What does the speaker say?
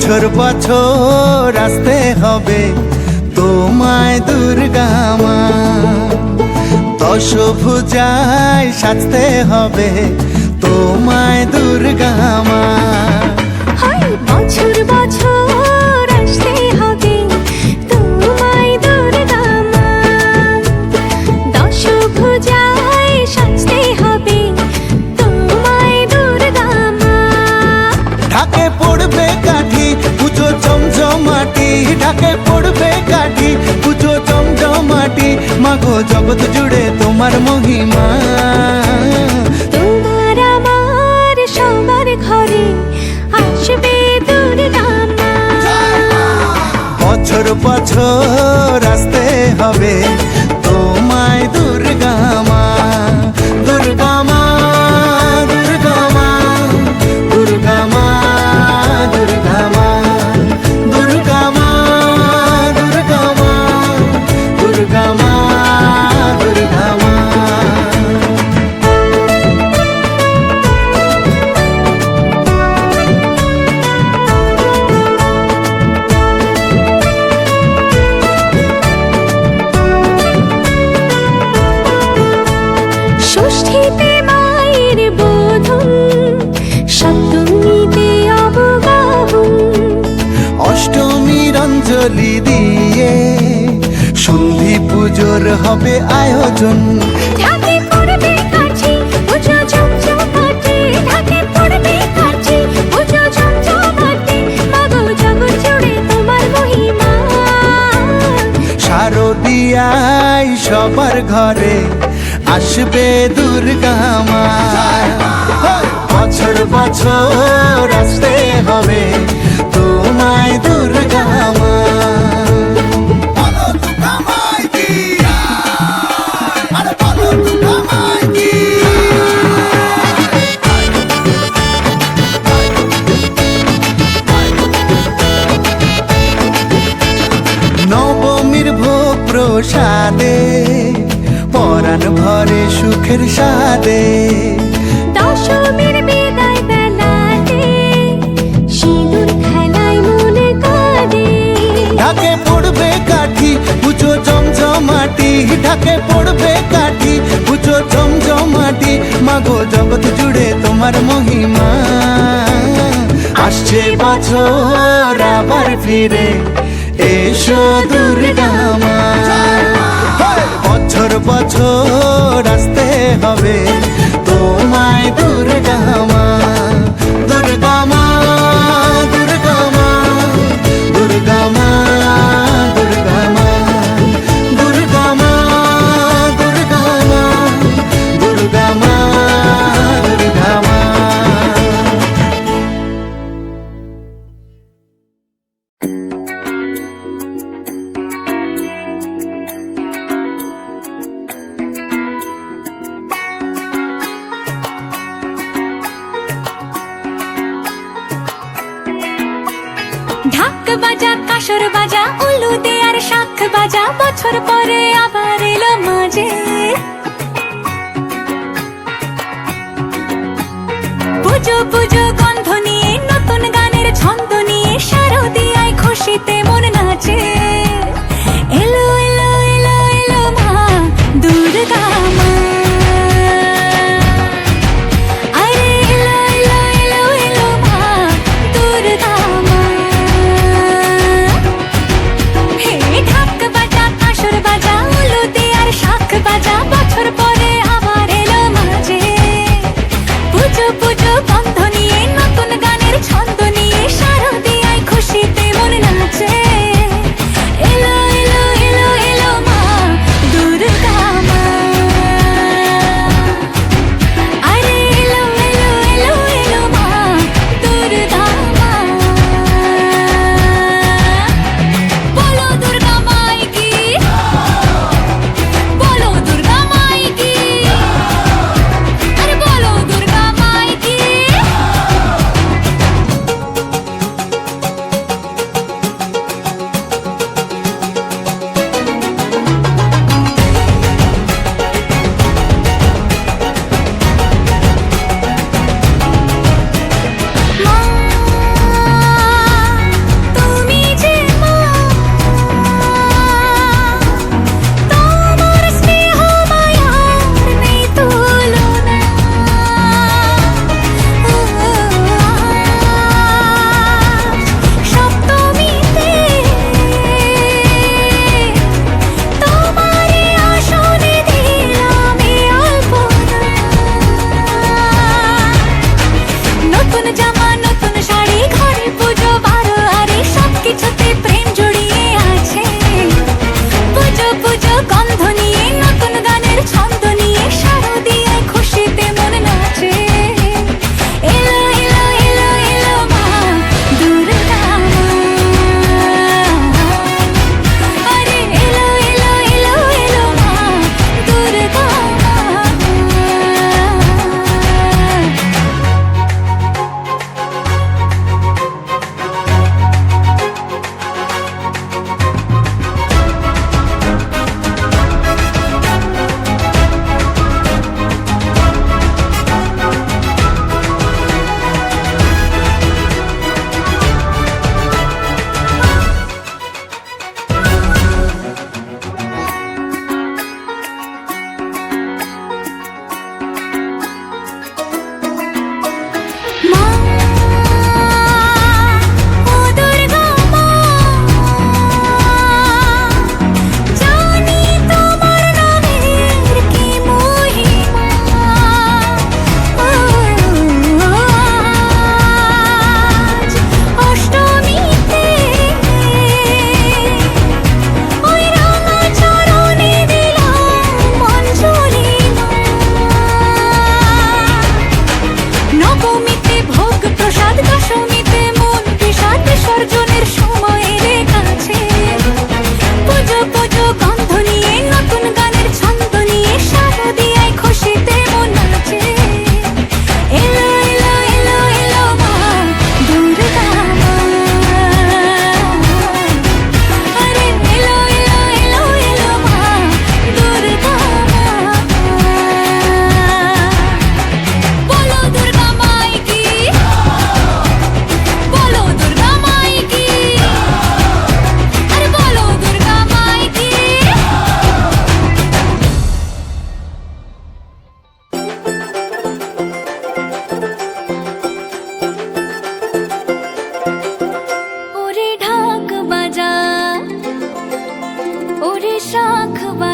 বছর বছর আসতে হবে তোমায় দুর্গা মা, দশভুজায় সাজতে হবে তোমায় দুর্গা মা। বছর বছর আসতে হবে তোমায় দুর্গা মা, দশভুজায় সাজতে হবে তোমায় দুর্গা মা। ঢাকে পড়বে কাঠি পুজো জমজমাটি, ঢাকে পড়বে কাঠি পুজো জমজমাটি, মাগো জগৎ জুড়ে তোমার মহিমা। তোমার আমার সবার ঘরে আসবে দুর্গা মা। বছর বছর আসতে হবে তোমায় দুর্গা মা, দুর্গা মা, দুর্গা মা, দুর্গা মা, দুর্গা মা, দুর্গা মা, দুর্গা মা, দুর্গা মা, দুর্গা মা। ষষ্ঠীতে মায়ের বোধন, সপ্তমীতে অবগাহন, অষ্টমীর অঞ্জলি দিয়ে সন্ধি পুজোর হবে আয়োজন। ঢাকে পড়বে কাঠি পুজো জমজমাটি, ঢাকে পড়বে কাঠি পুজো জমজমাটি, মাগো জগৎ জুড়ে তোমার মহিমা। শারদিয়ায় সবার ঘরে আসবে দুর্গা মা, বছর বছর আসতে হবে তোমায় দুর্গা মা। নবমীর ভোগ প্রসাদে পরাণ ভরে সুখের সাদে, দশমীর বিদায় বেলাতে সিঁদুর খেলায় মনে কাঁদে। ঢাকে পড়বে কাঠি পুজো জমজমাটি, ঢাকে পড়বে কাঠি পুজো জমজমাটি, মাগো জগৎ জুড়ে তোমার মহিমা। আসছে বছর আবার ফিরে এসো দুর্গা মা, বছর বছর আসতে হবে তোমায় দুর্গা মা, দুর্গা মা, দুর্গা মা, দুর্গা মা, দুর্গা মা, দুর্গা মা, দুর্গা মা, দুর্গা মা, দুর্গা মা। ঢাক বাজা কাসর বাজা উলু দে আর শাখ বাজা, বছর পরে আবার এলো মাঝে। পুজো পুজো গন্ধ নিয়ে নতুন গানের ছন্দ নিয়ে শারদিয়ায় খুশিতে মন নাচে। এলো এলো এলো এলো মা দুর্গা মা, আরে এলো এলো এলো এলো মা দুর্গা মা। হে ঢাক বাজা কাসর বাজা উলু দে আর শাখ বাজা, বছর পরে আবার এলো মাঝে। পুজো পুজো গন্ধ নিয়ে নতুন গানের ছন্দ নিয়ে শারদিয়ায় খুশিতে মন নাচে। গন্ধ নিয়ে নতুন গানের ছন্দ নিয়ে শারদিয়ায় খুশিতে মন নাচে এলো এলো এলো এলো মা দুর্গা মা আরে এলো এলো এলো এলো মা দুর্গা মা মা ও দুর্গা মা জানি তোমার নামের কি মহিমা আজ অষ্টমীতে ওই রাঙা চরণে দিলাম অঞ্জলি মা নবমীতে ভোগ প্রসাদ দশমীতে মন বিষাদ বিসর্জনের সময় এলে কাছে পুজো পুজো গন্ধ নিয়ে নতুন গানের ছন্দ নিয়ে শারদিয়ায় খুশিতে মন নাচে এলো এলো এলো এলো মা দুর্গা মা আরে এলো এলো এলো এলো মা দুর্গা মা বলো দুর্গা মাই কি বলো দুর্গা মাই কি আরে বলো দুর্গা মাই কি ওরে ঢাক বাজা ওরে শাঁখ বাজা